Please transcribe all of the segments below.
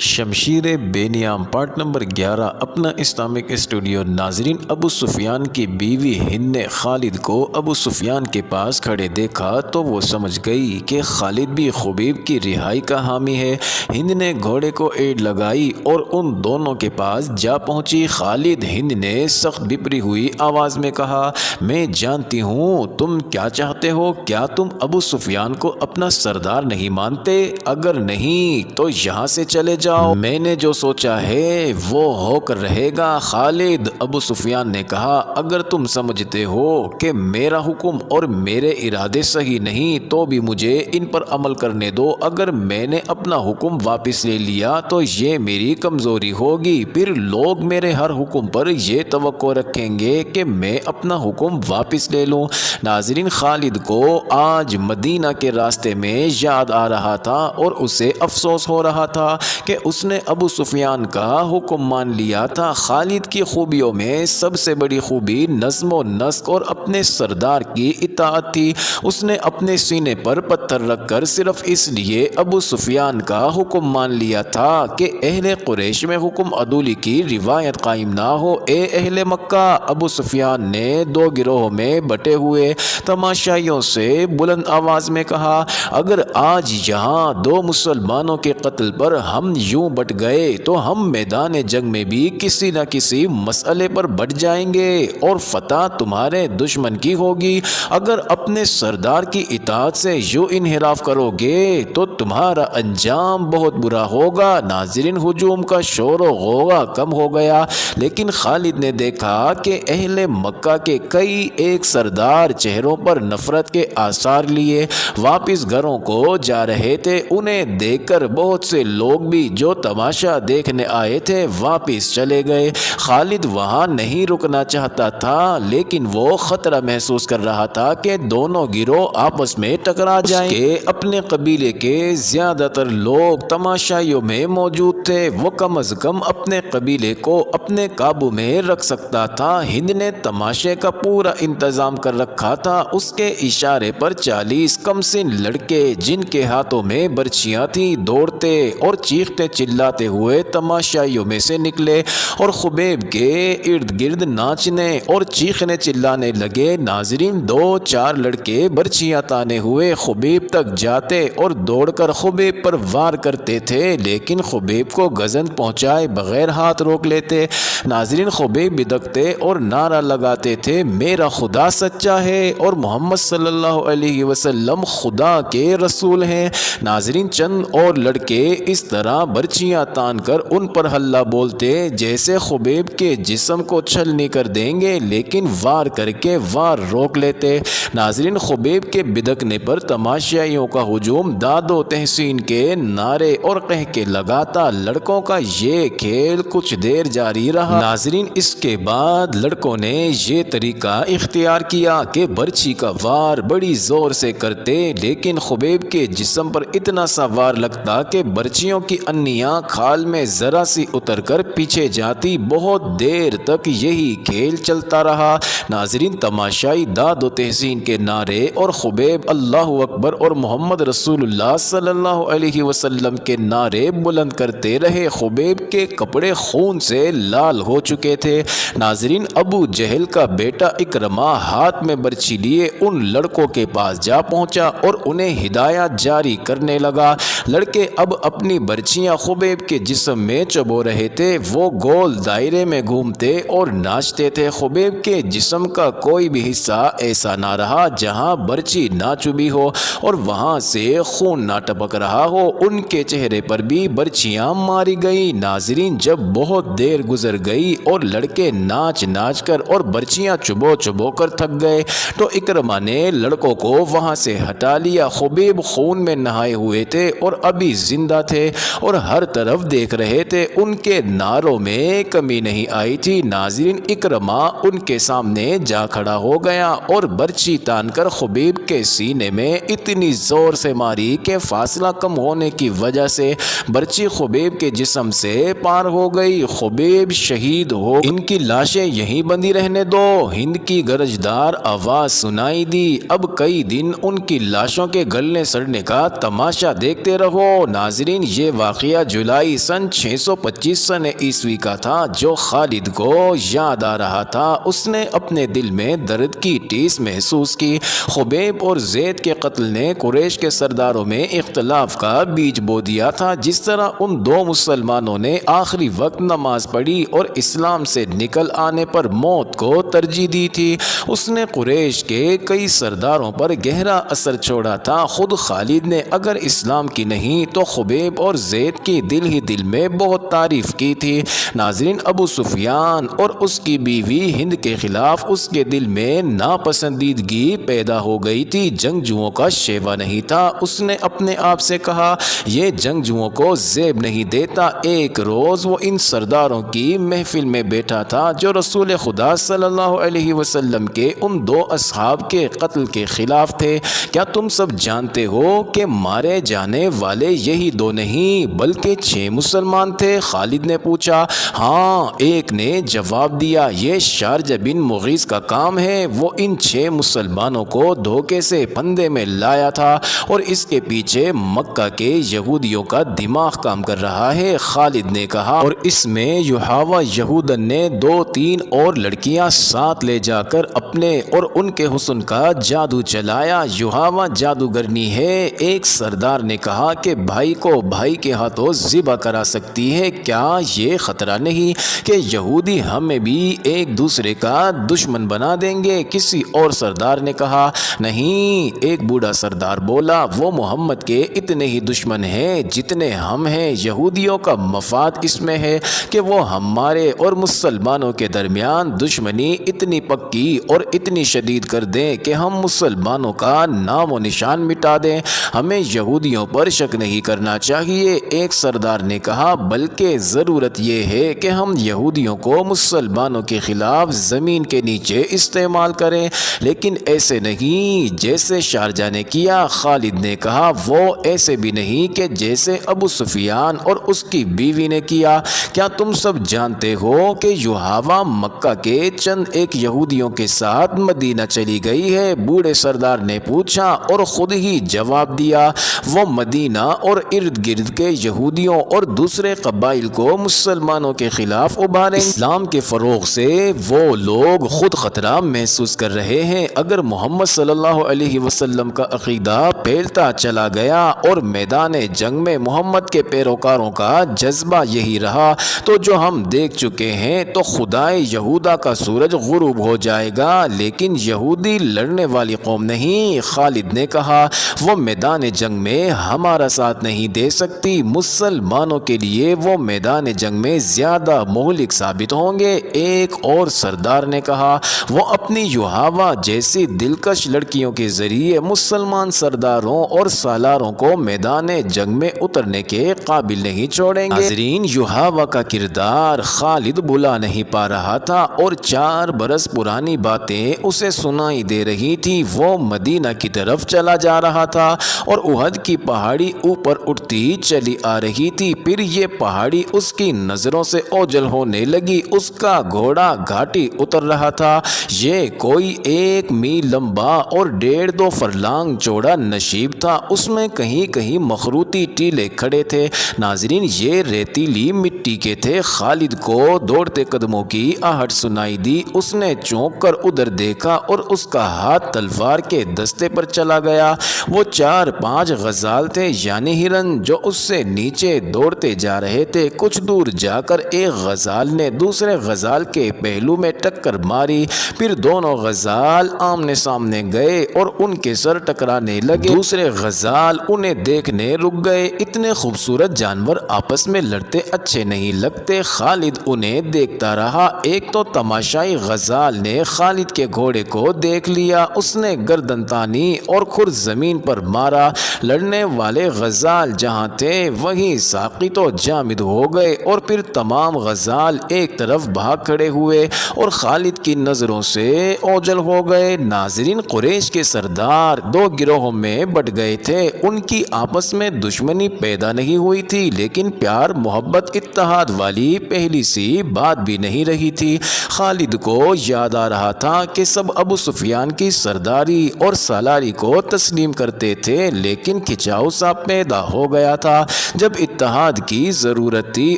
شمشیر بے نیام part number 11 اپنا Islamic studio. ناظرین، ابو سفیان کی بیوی ہند نے خالد کو ابو سفیان کے پاس کھڑے دیکھا تو وہ سمجھ گئی کہ خالد بھی خبیب کی رہائی کا حامی ہے۔ ہند نے گھوڑے کو ایڑ لگائی اور ان دونوں کے پاس جا پہنچی۔ خالد ہند نے سخت بپری ہوئی آواز میں کہا، میں جانتی ہوں تم کیا چاہتے ہو۔ کیا تم ابو سفیان کو اپنا سردار نہیں مانتے؟ اگر نہیں تو یہاں سے چلے جاؤ، میں نے جو سوچا ہے وہ ہو کر رہے گا۔ خالد، ابو سفیان نے کہا، اگر تم سمجھتے ہو کہ میرا حکم اور میرے ارادے صحیح نہیں تو بھی مجھے ان پر عمل کرنے دو۔ اگر میں نے اپنا حکم واپس لے لیا تو یہ میری کمزوری ہوگی، پھر لوگ میرے ہر حکم پر یہ توقع رکھیں گے کہ میں اپنا حکم واپس لے لوں۔ ناظرین، خالد کو آج مدینہ کے راستے میں یاد آ رہا تھا اور اسے افسوس ہو رہا تھا کہ اس نے ابو سفیان کا حکم مان لیا تھا۔ خالد کی خوبیوں میں سب سے بڑی خوبی نظم و نسق اور اپنے سردار کی اطاعت تھی۔ اس نے اپنے سینے پر پتھر رکھ کر صرف اس لیے ابو سفیان کا حکم مان لیا تھا کہ اہل قریش میں حکم عدولی کی روایت قائم نہ ہو۔ اے اہل مکہ، ابو سفیان نے دو گروہوں میں بٹے ہوئے تماشائیوں سے بلند آواز میں کہا، اگر آج یہاں دو مسلمانوں کے قتل پر ہم یوں بٹ گئے تو ہم میدان جنگ میں بھی کسی نہ کسی مسئلے پر بٹ جائیں گے اور فتح تمہارے دشمن کی ہوگی۔ اگر اپنے سردار کی اطاعت سے یوں انحراف کرو گے تو تمہارا انجام بہت برا ہوگا۔ ناظرین، ہجوم کا شور و غوغا کم ہو گیا، لیکن خالد نے دیکھا کہ اہل مکہ کے کئی ایک سردار چہروں پر نفرت کے آثار لیے واپس گھروں کو جا رہے تھے۔ انہیں دیکھ کر بہت سے لوگ بھی جو تماشا دیکھنے آئے تھے واپس چلے گئے۔ خالد وہاں نہیں رکنا چاہتا تھا، لیکن وہ خطرہ محسوس کر رہا تھا کہ دونوں گروہ آپس میں ٹکرا جائیں گے۔ اپنے قبیلے کے زیادہ تر لوگ تماشائیوں میں موجود تھے، وہ کم از کم اپنے قبیلے کو اپنے قابو میں رکھ سکتا تھا۔ ہند نے تماشے کا پورا انتظام کر رکھا تھا۔ اس کے اشارے پر 40 کم سن لڑکے جن کے ہاتھوں میں برچیاں تھیں دوڑتے اور چیختے چلاتے ہوئے تماشائیوں میں سے نکلے اور خبیب کے ارد گرد ناچنے اور چیخنے چلانے لگے۔ ناظرین، 2-4 لڑکے برچیاں تانے ہوئے خبیب تک جاتے اور دوڑ کر خبیب پر وار کرتے تھے، لیکن خبیب کو گزند پہنچائے بغیر ہاتھ روک لیتے۔ ناظرین، خبیب بدکتے اور نعرہ لگاتے تھے، میرا خدا سچا ہے اور محمد صلی اللہ علیہ وسلم خدا کے رسول ہیں۔ ناظرین، چند اور لڑکے اس طرح برچیاں تان کر ان پر ہلہ بولتے جیسے خبیب کے جسم کو چھلنی کر دیں گے، لیکن وار کر کے وار روک لیتے۔ ناظرین، خبیب کے بدکنے پر تماشائیوں کا ہجوم داد و تحسین کے نعرے اور قہقہے لگاتا۔ لڑکوں کا یہ کھیل کچھ دیر جاری رہا۔ ناظرین، اس کے بعد لڑکوں نے یہ طریقہ اختیار کیا کہ برچی کا وار بڑی زور سے کرتے، لیکن خبیب کے جسم پر اتنا سا وار لگتا کہ برچیوں کی انیاں کھال میں ذرا سی اتر کر پیچھے جاتی۔ بہت دیر تک یہی کھیل چلتا رہا۔ ناظرین، تماشائی داد و تحسین کے نعرے اور خبیب اللہ اکبر اور محمد رسول اللہ صلی اللہ علیہ وسلم کے نعرے بلند کرتے رہے۔ خبیب کے کپڑے خون سے لال ہو چکے تھے۔ ناظرین، ابو جہل کا بیٹا اکرمہ ہاتھ میں برچی لیے ان لڑکوں کے پاس جا پہنچا اور انہیں ہدایات جاری کرنے لگا۔ لڑکے اب اپنی برچیاں خبیب کے جسم میں چبو رہے تھے۔ وہ گول دائرے میں گھومتے اور ناچتے تھے۔ خبیب کے جسم کا کوئی بھی حصہ ایسا نہ رہا جہاں برچی نہ چبھی ہو اور وہاں سے خون نہ ٹپک رہا ہو۔ ان کے چہرے پر بھی برچیاں ماری گئی۔ ناظرین، جب بہت دیر گزر گئی اور لڑکے ناچ ناچ کر اور برچیاں چبو چبو کر تھک گئے تو اکرمہ نے لڑکوں کو وہاں سے ہٹا لیا۔ خبیب خون میں نہائے ہوئے تھے اور ابھی زندہ تھے اور ہر طرف دیکھ رہے تھے۔ ان کے نعروں میں کمی نہیں آئی تھی۔ ناظرین، اکرمہ ان کے سامنے جا کھڑا ہو گیا اور برچی تان کر خبیب کے سینے میں اتنی زور سے ماری کہ فاصلہ کم ہونے کی وجہ سے برچی خبیب کے جسم سے پار ہو گئی۔ خبیب شہید ہو، ان کی لاشیں یہیں بندی رہنے دو۔ ہند کی گرجدار آواز سنائی دی، اب کئی دن ان کی لاشوں کے گلنے سڑنے کا تماشا دیکھتے رہو۔ ناظرین، یہ واقعہ واقعہ جولائی سن 625 سن عیسوی کا تھا جو خالد کو یاد آ رہا تھا۔ اس نے اپنے دل میں درد کی ٹیس محسوس کی۔ خبیب اور زید کے قتل نے قریش کے سرداروں میں اختلاف کا بیج بو دیا تھا۔ جس طرح ان دو مسلمانوں نے آخری وقت نماز پڑھی اور اسلام سے نکل آنے پر موت کو ترجیح دی تھی، اس نے قریش کے کئی سرداروں پر گہرا اثر چھوڑا تھا۔ خود خالد نے اگر اسلام کی نہیں تو خبیب اور زید کی دل ہی دل میں بہت تعریف کی تھی۔ ناظرین، ابو سفیان اور اس کی بیوی ہند کے خلاف اس کے دل میں ناپسندیدگی پیدا ہو گئی تھی۔ جنگجوؤں کا شیوا نہیں تھا۔ اس نے اپنے آپ سے کہا، یہ جنگجوؤں کو زیب نہیں دیتا۔ ایک روز وہ ان سرداروں کی محفل میں بیٹھا تھا جو رسول خدا صلی اللہ علیہ وسلم کے ان دو اصحاب کے قتل کے خلاف تھے۔ کیا تم سب جانتے ہو کہ مارے جانے والے یہی دو نہیں بلکہ 6 مسلمان تھے؟ خالد نے پوچھا۔ ہاں، ایک نے جواب دیا، یہ شارجہ بن مغیث کا کام ہے۔ وہ ان 6 مسلمانوں کو دھوکے سے پھندے میں لایا تھا اور اس کے پیچھے مکہ کے یہودیوں کا دماغ کام کر رہا ہے۔ خالد نے کہا، اور اس میں یحاوہ یہودن نے 2-3 اور لڑکیاں ساتھ لے جا کر اپنے اور ان کے حسن کا جادو چلایا۔ یحاوہ جادوگرنی ہے۔ ایک سردار نے کہا کہ بھائی کو بھائی کے ہاتھوں ذبح کرا سکتی ہے، کیا یہ خطرہ نہیں کہ یہودی ہمیں بھی ایک دوسرے کا دشمن بنا دیں گے؟ کسی اور سردار نے کہا، نہیں۔ ایک بوڑھا سردار بولا، وہ محمد کے اتنے ہی دشمن ہیں جتنے ہم ہیں۔ یہودیوں کا مفاد اس میں ہے کہ وہ ہمارے اور مسلمانوں کے درمیان دشمنی اتنی پکی اور اتنی شدید کر دیں کہ ہم مسلمانوں کا نام و نشان مٹا دیں۔ ہمیں یہودیوں پر شک نہیں کرنا چاہیے۔ ایک سردار نے کہا، بلکہ ضرورت یہ ہے کہ ہم یہودیوں کو مسلمانوں کے خلاف زمین کے نیچے استعمال کریں، لیکن ایسے نہیں جیسے شارجہ نے کیا۔ خالد نے کہا، وہ ایسے بھی نہیں کہ جیسے ابو سفیان اور اس کی بیوی نے کیا۔ کیا تم سب جانتے ہو کہ یحاوہ مکہ کے چند ایک یہودیوں کے ساتھ مدینہ چلی گئی ہے؟ بوڑھے سردار نے پوچھا اور خود ہی جواب دیا، وہ مدینہ اور ارد گرد کے یہودیوں اور دوسرے قبائل کو مسلمانوں کے خلاف ابھاریں۔ اسلام کے فروغ سے وہ لوگ خود خطرہ محسوس کر رہے ہیں۔ اگر محمد صلی اللہ علیہ وسلم کا عقیدہ پھیلتا چلا گیا اور میدان جنگ میں محمد کے پیروکاروں کا جذبہ یہی رہا تو جو ہم دیکھ چکے ہیں تو خدائے یہودا کا سورج غروب ہو جائے گا، لیکن یہودی لڑنے والی قوم نہیں۔ خالد نے کہا، وہ میدان جنگ میں ہمارا ساتھ نہیں دے سکتی۔ مسلمانوں کے لیے وہ میدان جنگ میں زیادہ مہلک ثابت ہوں گے۔ ایک اور سردار نے کہا، وہ اپنی یحاوہ جیسی دلکش لڑکیوں کے ذریعے مسلمان سرداروں اور سالاروں کو میدان جنگ میں اترنے کے قابل نہیں چھوڑیں گے۔ ناظرین، یحاوہ کا کردار خالد بھلا نہیں پا رہا تھا اور 4 برس پرانی باتیں اسے سنائی دے رہی تھی۔ وہ مدینہ کی طرف چلا جا رہا تھا اور احد کی پہاڑی اوپر اٹھتی چلی آ رہی تھی۔ پھر یہ پہاڑی اس کی نظروں سے اوجھل ہونے لگی۔ اس کا گھوڑا گھاٹی اتر رہا تھا۔ یہ کوئی 1 میل لمبا اور 1.5-2 فرلانگ چوڑا نشیب تھا۔ اس میں کہیں کہیں مخروطی ٹیلے کھڑے تھے۔ ناظرین، یہ ریتیلی مٹی کے تھے۔ خالد کو دوڑتے قدموں کی آہٹ سنائی دی۔ اس نے چونک کر ادھر دیکھا اور اس کا ہاتھ تلوار کے دستے پر چلا گیا۔ وہ 4-5 غزال تھے، یعنی ہرن، جو اس سے نیچے دوڑتے جا رہے تھے۔ کچھ دور جا کر ایک غزال نے دوسرے غزال کے پہلو میں ٹکر ماری۔ پھر دونوں غزال آمنے سامنے گئے اور ان کے سر ٹکرانے لگے۔ دوسرے غزال انہیں دیکھنے رک گئے۔ اتنے خوبصورت جانور آپس میں لڑتے اچھے نہیں لگتے۔ خالد انہیں دیکھتا رہا۔ ایک تو تماشائی غزال نے خالد کے گھوڑے کو دیکھ لیا۔ اس نے گردن تانی اور کھر زمین پر مارا۔ لڑنے والے غزال جہاں تھے وہیں ساقط و جامد ہو گئے اور پھر تمام غزال ایک طرف بھاگ کھڑے ہوئے اور خالد کی نظروں سے اوجھل ہو گئے۔ ناظرین، قریش کے سردار 2 گروہوں میں بٹ گئے تھے۔ ان کی آپس میں دشمنی پیدا نہیں ہوئی تھی، لیکن پیار، محبت، اتحاد والی پہلی سی بات بھی نہیں رہی تھی۔ خالد کو یاد آ رہا تھا کہ سب ابو سفیان کی سرداری اور سالاری کو تسلیم کرتے تھے، لیکن کھچاؤ سا پیدا ہو گیا تھا۔ جب اتحاد کی ضرورت تھی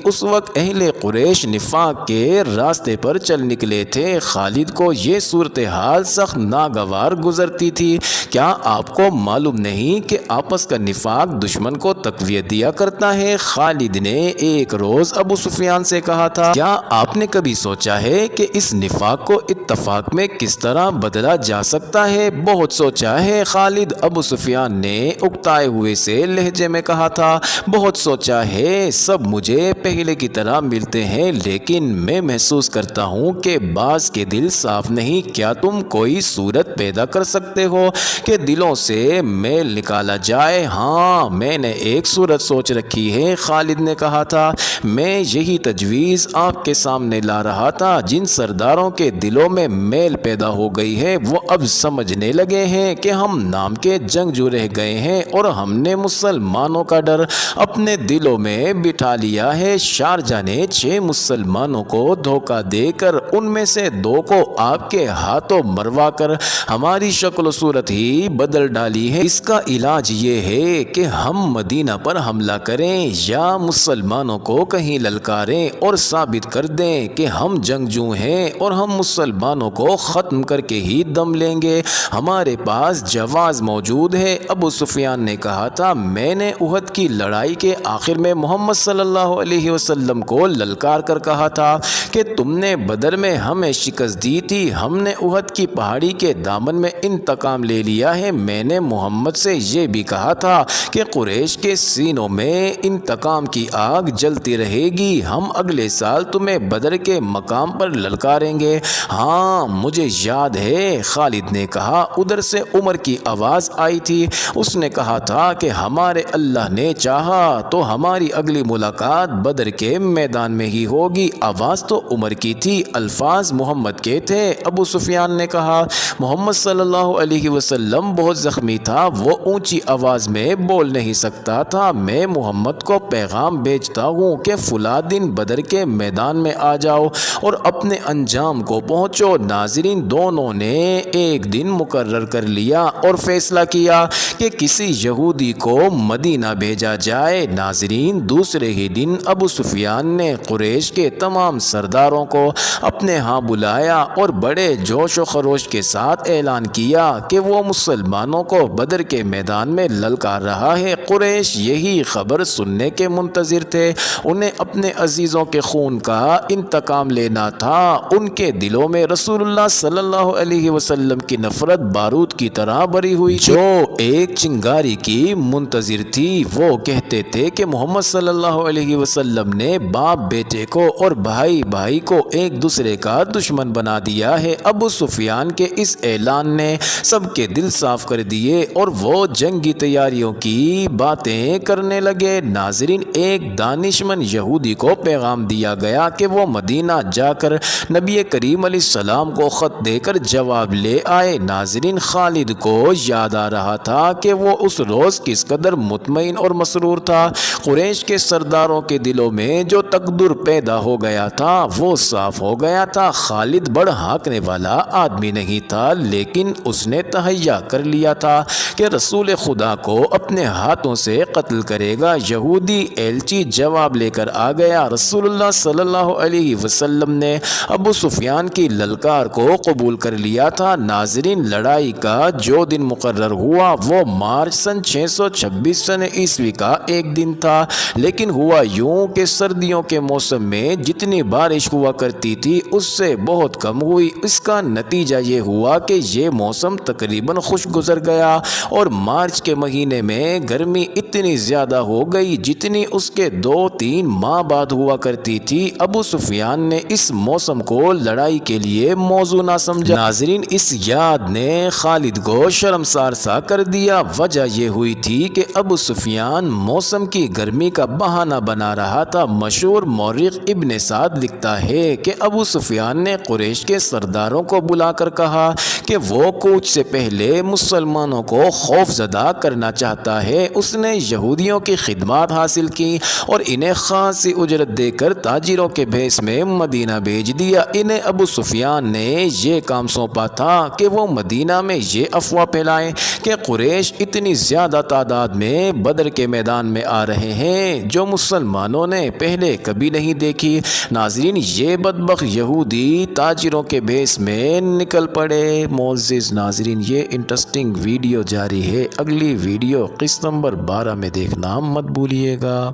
اس وقت اہل قریش نفاق کے راستے پر چل نکلے تھے۔ خالد کو یہ صورتحال سخت ناگوار گزرتی تھی۔ کیا آپ کو معلوم نہیں کہ آپس کا نفاق دشمن کو تقویت دیا کرتا ہے؟ خالد نے ایک روز ابو سفیان سے کہا تھا، کیا آپ نے کبھی سوچا ہے کہ اس نفاق کو اتفاق میں کس طرح بدلا جا سکتا ہے؟ بہت سوچا ہے خالد، ابو سفیان نے اکتائے ہوئے سے لہجے میں کہا تھا۔ بہت سوچا ہے، سب مجھے پہلے کی طرح ملتے ہیں لیکن میں محسوس کرتا ہوں کہ بعض کے دل صاف نہیں۔ کیا تم کوئی صورت پیدا کر سکتے ہو کہ دلوں سے میل نکالا جائے؟ ہاں، میں نے ایک صورت سوچ رکھی ہے، خالد نے کہا تھا۔ میں یہی تجویز آپ کے سامنے لا رہا تھا۔ جن سرداروں کے دلوں میں میل پیدا ہو گئی ہے وہ اب سمجھنے لگے ہیں کہ ہم نام کے جنگجو رہ گئے ہیں اور ہم نے مسلمانوں کا ڈر اپنے دلوں میں بٹھا لیا ہے۔ شارجہ نے 6 مسلمانوں کو دھوکہ دے کر ان میں سے 2 کو آپ کے ہاتھوں مروا کر ہماری شکل و صورت ہی بدل ڈالی ہے۔ اس کا علاج یہ ہے کہ ہم مدینہ پر حملہ کریں یا مسلمانوں کو کہیں للکاریں اور ثابت کر دیں کہ ہم جنگجو ہیں اور ہم مسلمانوں کو ختم کر کے ہی دم لیں گے۔ ہمارے پاس جواز موجود ہے۔ ابو سفیان نے کہا تھا، میں نے احد کی لڑائی کے آخر میں محمد صلی اللہ علیہ وسلم کو للکار کر کہا تھا کہ تم نے بدر میں ہمیں شکست دی تھی، ہم نے احد کی پہاڑی کے دامن میں انتقام لے لیا ہے۔ میں نے محمد سے یہ بھی کہا تھا کہ قریش کے سینوں میں انتقام کی آگ جلتی رہے گی، ہم اگلے سال تمہیں بدر کے مقام پر للکاریں گے۔ ہاں مجھے یاد ہے، خالد نے کہا۔ ادھر سے عمر کی آواز آئی تھی، اس نے کہا تھا کہ ہمارے اللہ نے چاہا تو ہماری اگلی ملاقات بدر کے میدان میں ہی ہوگی۔ آواز تو عمر کی تھی، الفاظ محمد کے تھے۔ ابو سفیان نے کہا، محمد صلی اللہ علیہ وسلم بہت زخمی تھا، وہ اونچی آواز میں بول نہیں سکتا تھا۔ میں محمد کو پیغام بھیجتا ہوں کہ فلاں دن بدر کے میدان میں آ جاؤ اور اپنے انجام کو پہنچو۔ ناظرین، دونوں نے ایک دن مقرر کر لیا اور فیصلہ کیا کہ کسی یہودی کو مدینہ بھیجا جائے۔ ناظرین، دوسرے ہی دن ابو سفیان نے قریش کے تمام سرداروں کو اپنے ہاں بلایا اور بڑے جوش و خروش کے ساتھ اعلان کیا کہ وہ مسلمانوں کو بدر کے میدان میں للکار رہا ہے۔ قریش یہی خبر سننے کے منتظر تھے، انہیں اپنے عزیزوں کے خون کا انتقام لینا تھا۔ ان کے دلوں میں رسول اللہ صلی اللہ علیہ وسلم کی نفرت بارود کی طرح بری ہوئی تھی، جو ایک چنگاری کی منتظر تھی۔ وہ کہتے تھے کہ محمد صلی اللہ علیہ وسلم نے باپ بیٹے کو اور بھائی بھائی کو ایک دوسرے کا دشمن بنا دیا ہے۔ ابو سفیان کے اس اعلان نے سب کے دل صاف کر دیے اور وہ جنگی تیاریوں کی باتیں کرنے لگے۔ ناظرین، ایک دانشمند یہودی کو پیغام دیا گیا کہ وہ مدینہ جا کر نبی کریم علیہ السلام کو خط دے کر جواب لے آئے۔ ناظرین، خالد کو یاد آ رہا تھا کہ وہ اس روز کس قدر مطمئن اور مسرور تھا۔ قریش کے سرداروں کے دلوں میں جو تقدر پیدا ہو گیا تھا وہ صاف ہو گیا تھا۔ خالد بڑ ہانکنے والا آدمی نہیں تھا، لیکن اس نے تہیا کر لیا تھا کہ رسول خدا کو اپنے ہاتھوں سے قتل کرے گا۔ یہودی ایلچی جواب لے کر آ گیا۔ رسول اللہ صلی اللہ علیہ وسلم نے ابو سفیان کی للکار کو قبول کر لیا تھا۔ ناظرین، لڑائی کا جو دن مقرر ہوا وہ مارچ سن 626 سن عیسوی کا ایک دن تھا، لیکن ہوا یوں کہ سردیوں کے موسم میں جتنی بارش ہوا کرتی تھی اس سے بہت کم ہوئی۔ اس کا نتیجہ یہ ہوا کہ یہ موسم تقریباً خوش گزر گیا اور مارچ کے مہینے میں گرمی اتنی زیادہ ہو گئی جتنی اس کے 2-3 ماہ بعد ہوا کرتی تھی۔ ابو سفیان نے اس موسم کو لڑائی کے لیے موزوں نہ سمجھا۔ ناظرین، اس یاد نے خالد کو شرمسار سا کر دیا۔ وجہ یہ ہوئی تھی کہ ابو سفیان موسم کی گرمی کا بہانہ بنا رہا تھا۔ مشہور مورخ ابن سعد لکھتا ہے کہ ابو سفیان نے قریش کے سرداروں کو بلا کر کہا کہ وہ کوچ سے پہلے مسلمانوں کو خوف زدہ کرنا چاہتا ہے۔ اس نے یہودیوں کی خدمات حاصل کی اور انہیں خاصی اجرت دے کر تاجروں کے بھیس میں مدینہ بھیج دیا۔ انہیں ابو سفیان نے یہ کام سونپا تھا کہ وہ مدینہ میں یہ افواہ پھیلائیں کہ قریش اتنی زیادہ تعداد میں بدر کے میدان میں آ رہے ہیں جو مسلمانوں نے پہلے کبھی نہیں دیکھی۔ ناظرین، یہ بدبخت یہودی تاجروں کے بھیس میں نکل پڑے۔ معزز ناظرین، یہ انٹرسٹنگ ویڈیو جاری ہے، اگلی ویڈیو قسط نمبر 12 میں دیکھنا مت بھولیے گا۔